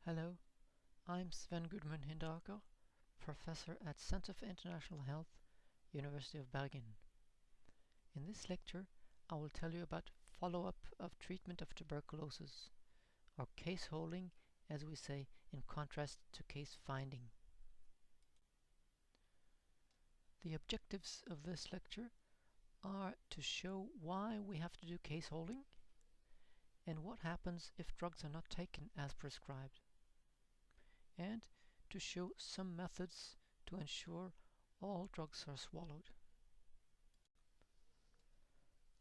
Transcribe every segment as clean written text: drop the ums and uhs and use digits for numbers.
Hello, I'm Sven Gudmund Hinderaker, Professor at Center for International Health, University of Bergen. In this lecture, I will tell you about follow-up of treatment of tuberculosis, or case holding, as we say, in contrast to case finding. The objectives of this lecture are to show why we have to do case holding and what happens if drugs are not taken as prescribed, and to show some methods to ensure all drugs are swallowed.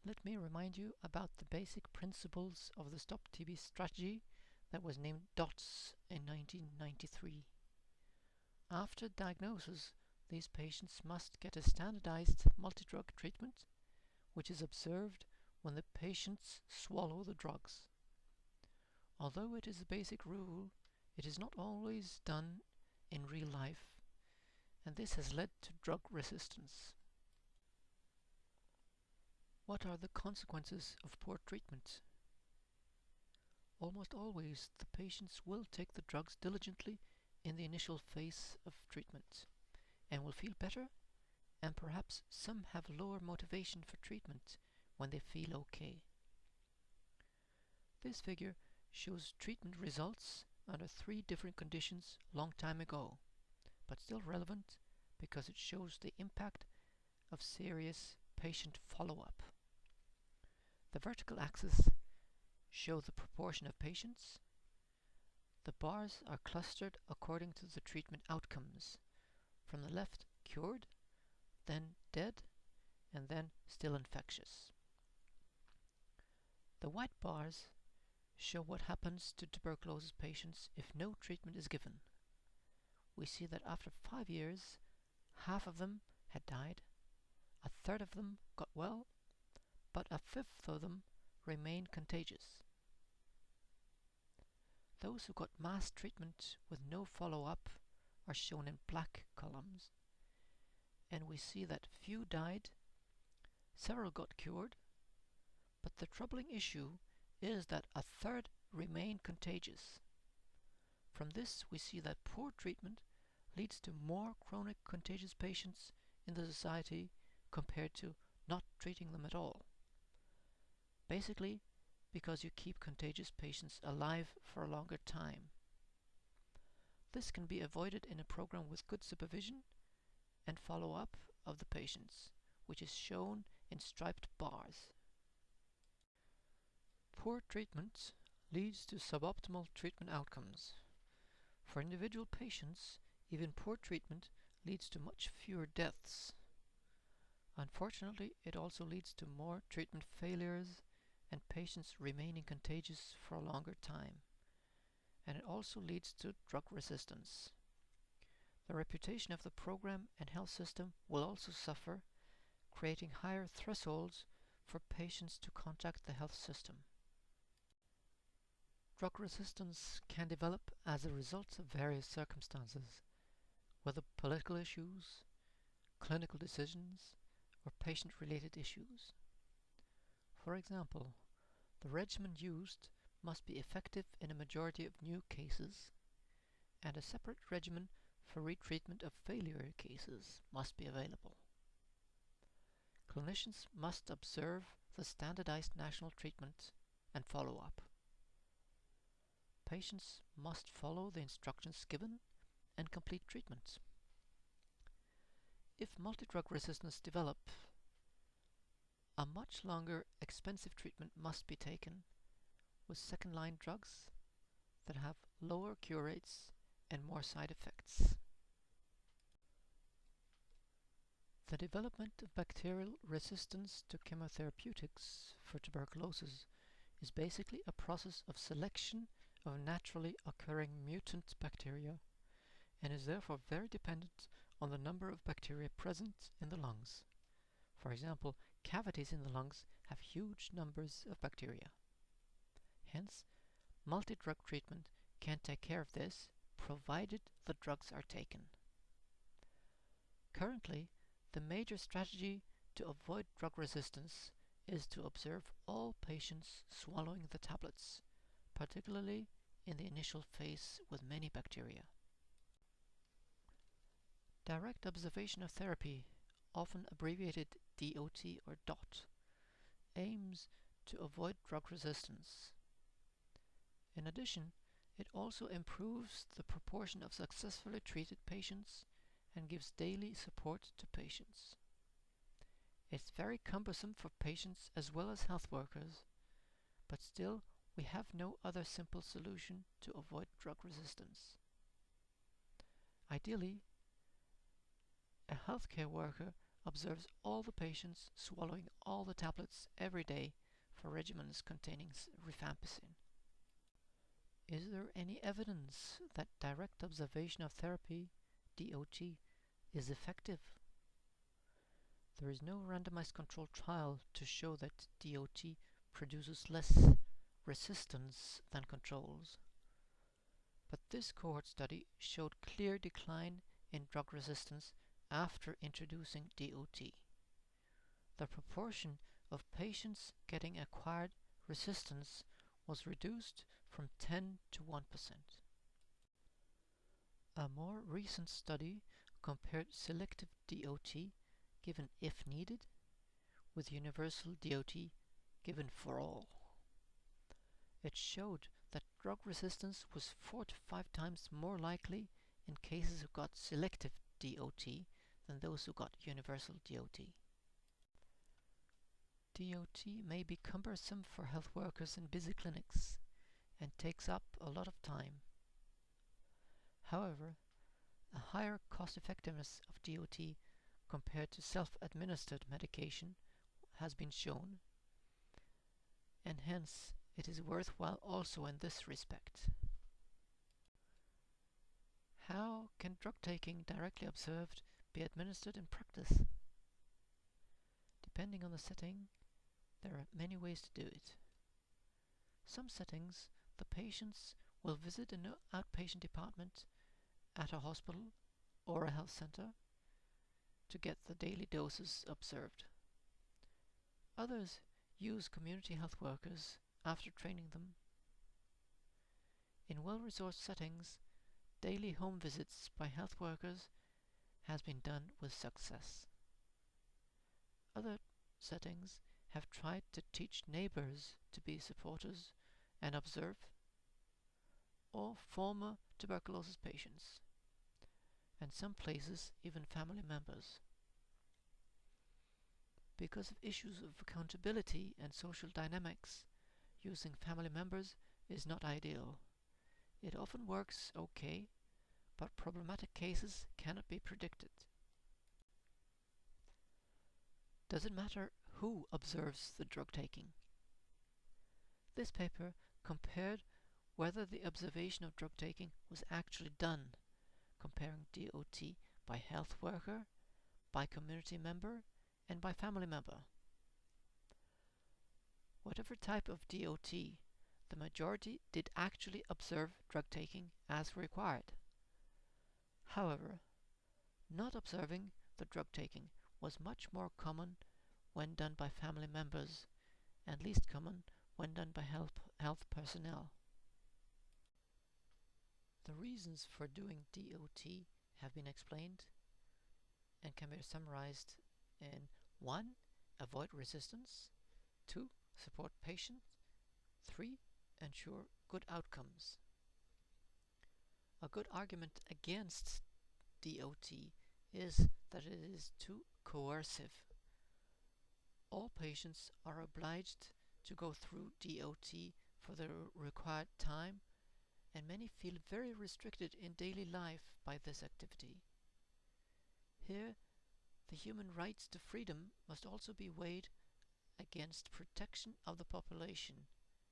Let me remind you about the basic principles of the Stop TB strategy that was named DOTS in 1993. After diagnosis, these patients must get a standardized multi-drug treatment, which is observed when the patients swallow the drugs. Although it is a basic rule, it is not always done in real life, and this has led to drug resistance. What are the consequences of poor treatment? Almost always the patients will take the drugs diligently in the initial phase of treatment and will feel better, and perhaps some have lower motivation for treatment when they feel okay. This figure shows treatment results under 3 different conditions long time ago, but still relevant because it shows the impact of serious patient follow-up. The vertical axis shows the proportion of patients. The bars are clustered according to the treatment outcomes. From the left, cured, then dead, and then still infectious. The white bars show what happens to tuberculosis patients if no treatment is given. We see that after 5 years, half of them had died, a third of them got well, but a fifth of them remained contagious. Those who got mass treatment with no follow-up are shown in black columns, and we see that few died, several got cured, but the troubling issue is that a third remain contagious. From this we see that poor treatment leads to more chronic contagious patients in the society compared to not treating them at all. Basically, because you keep contagious patients alive for a longer time. This can be avoided in a program with good supervision and follow-up of the patients, which is shown in striped bars. Poor treatment leads to suboptimal treatment outcomes. For individual patients, even poor treatment leads to much fewer deaths. Unfortunately, it also leads to more treatment failures and patients remaining contagious for a longer time. And it also leads to drug resistance. The reputation of the program and health system will also suffer, creating higher thresholds for patients to contact the health system. Drug resistance can develop as a result of various circumstances, whether political issues, clinical decisions, or patient-related issues. For example, the regimen used must be effective in a majority of new cases, and a separate regimen for retreatment of failure cases must be available. Clinicians must observe the standardized national treatment and follow-up. Patients must follow the instructions given and complete treatment. If multi-drug resistance develops, a much longer, expensive treatment must be taken with second-line drugs that have lower cure rates and more side effects. The development of bacterial resistance to chemotherapeutics for tuberculosis is basically a process of selection of naturally occurring mutant bacteria, and is therefore very dependent on the number of bacteria present in the lungs. For example, cavities in the lungs have huge numbers of bacteria. Hence, multi-drug treatment can take care of this, provided the drugs are taken. Currently, the major strategy to avoid drug resistance is to observe all patients swallowing the tablets, particularly in the initial phase with many bacteria. Direct observation of therapy, often abbreviated DOT or DOT, aims to avoid drug resistance. In addition, it also improves the proportion of successfully treated patients and gives daily support to patients. It's very cumbersome for patients as well as health workers, but still we have no other simple solution to avoid drug resistance. Ideally, a healthcare worker observes all the patients swallowing all the tablets every day for regimens containing rifampicin. Is there any evidence that direct observation of therapy, DOT, is effective? There is no randomized controlled trial to show that DOT produces less resistance than controls, but this cohort study showed clear decline in drug resistance after introducing DOT. The proportion of patients getting acquired resistance was reduced from 10 to 1%. A more recent study compared selective DOT given if needed with universal DOT given for all. It showed that drug resistance was 4 to 5 times more likely in cases who got selective DOT than those who got universal DOT. DOT may be cumbersome for health workers in busy clinics and takes up a lot of time. However, a higher cost-effectiveness of DOT compared to self-administered medication has been shown, and hence it is worthwhile also in this respect. How can drug taking directly observed be administered in practice? Depending on the setting, there are many ways to do it. Some settings, the patients will visit an outpatient department at a hospital or a health center to get the daily doses observed. Others use community health workers after training them. In well-resourced settings, daily home visits by health workers has been done with success. Other settings have tried to teach neighbors to be supporters and observe, or former tuberculosis patients, and some places even family members. Because of issues of accountability and social dynamics, using family members is not ideal. It often works okay, but problematic cases cannot be predicted. Does it matter who observes the drug taking? This paper compared whether the observation of drug taking was actually done, comparing DOT by health worker, by community member, and by family member. Whatever type of DOT, the majority did actually observe drug taking as required. However, not observing the drug taking was much more common when done by family members, and least common when done by health personnel. The reasons for doing DOT have been explained and can be summarized in 1. Avoid resistance, 2. Support patient, 3. Ensure good outcomes. A good argument against DOT is that it is too coercive. All patients are obliged to go through DOT for the required time, and many feel very restricted in daily life by this activity. Here, the human rights to freedom must also be weighed against protection of the population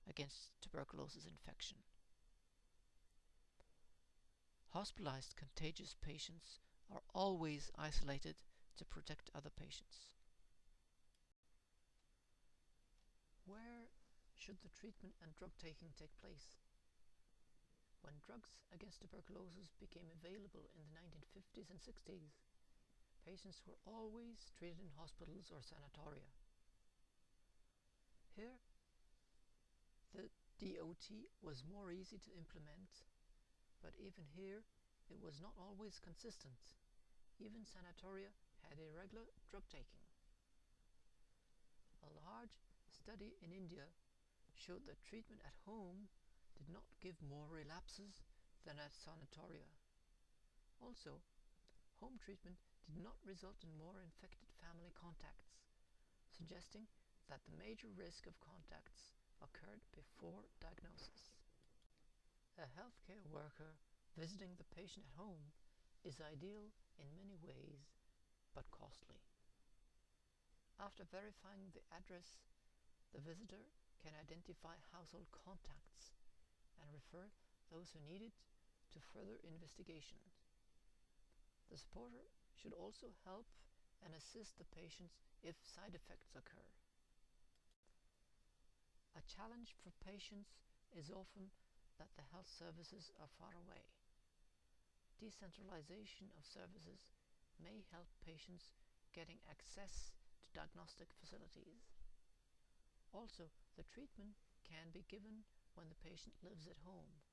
against tuberculosis infection. Hospitalized contagious patients are always isolated to protect other patients. Where should the treatment and drug taking take place? When drugs against tuberculosis became available in the 1950s and 60s, patients were always treated in hospitals or sanatoria. Here, the DOT was more easy to implement, but even here it was not always consistent. Even sanatoria had irregular drug taking. A large study in India showed that treatment at home did not give more relapses than at sanatoria. Also, home treatment did not result in more infected family contacts, suggesting that the major risk of contacts occurred before diagnosis. A healthcare worker visiting the patient at home is ideal in many ways, but costly. After verifying the address, the visitor can identify household contacts and refer those who need it to further investigation. The supporter should also help and assist the patients if side effects occur. A challenge for patients is often that the health services are far away. Decentralization of services may help patients getting access to diagnostic facilities. Also, the treatment can be given when the patient lives at home.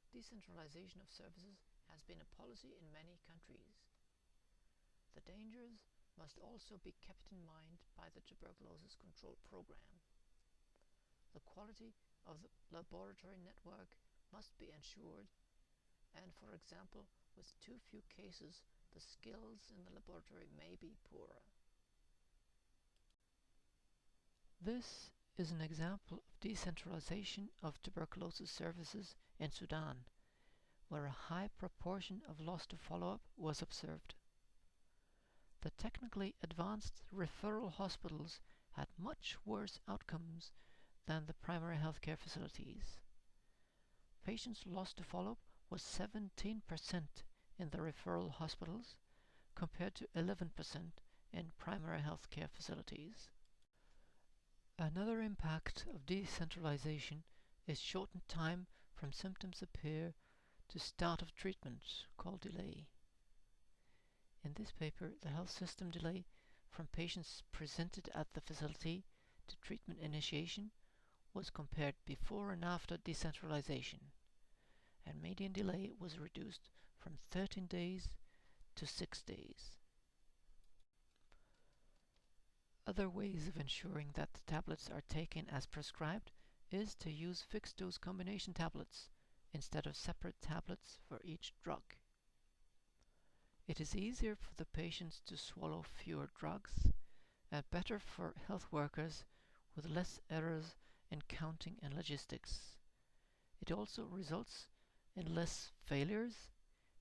Decentralization of services has been a policy in many countries. The dangers must also be kept in mind by the tuberculosis control program. The quality of the laboratory network must be ensured, and for example, with too few cases, the skills in the laboratory may be poorer. This is an example of decentralization of tuberculosis services in Sudan, where a high proportion of loss to follow-up was observed. The technically advanced referral hospitals had much worse outcomes than the primary healthcare facilities. Patients lost to follow-up was 17% in the referral hospitals compared to 11% in primary healthcare facilities. Another impact of decentralization is shortened time from symptoms appear to start of treatment, called delay. In this paper, the health system delay from patients presented at the facility to treatment initiation was compared before and after decentralization, and median delay was reduced from 13 days to 6 days. Other ways of ensuring that the tablets are taken as prescribed is to use fixed-dose combination tablets instead of separate tablets for each drug. It is easier for the patients to swallow fewer drugs and better for health workers with less errors in counting and logistics. It also results in less failures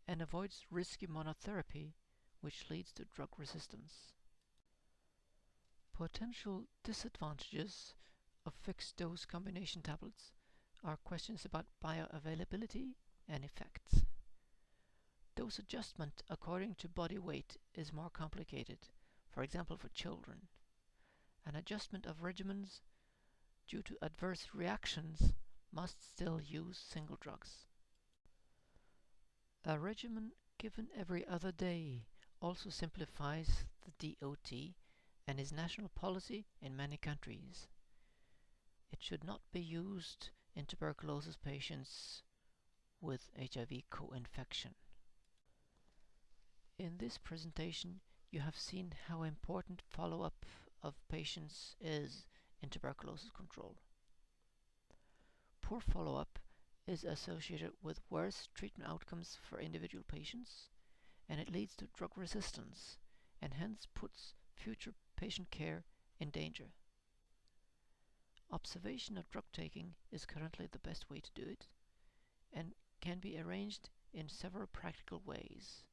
and avoids risky monotherapy, which leads to drug resistance. Potential disadvantages of fixed-dose combination tablets are questions about bioavailability and effects. Dose adjustment according to body weight is more complicated, for example for children. An adjustment of regimens due to adverse reactions must still use single drugs. A regimen given every other day also simplifies the DOT and is national policy in many countries. It should not be used in tuberculosis patients with HIV co-infection. In this presentation, you have seen how important follow-up of patients is in tuberculosis control. Poor follow-up is associated with worse treatment outcomes for individual patients, and it leads to drug resistance and hence puts future patient care in danger. Observation of drug taking is currently the best way to do it and can be arranged in several practical ways.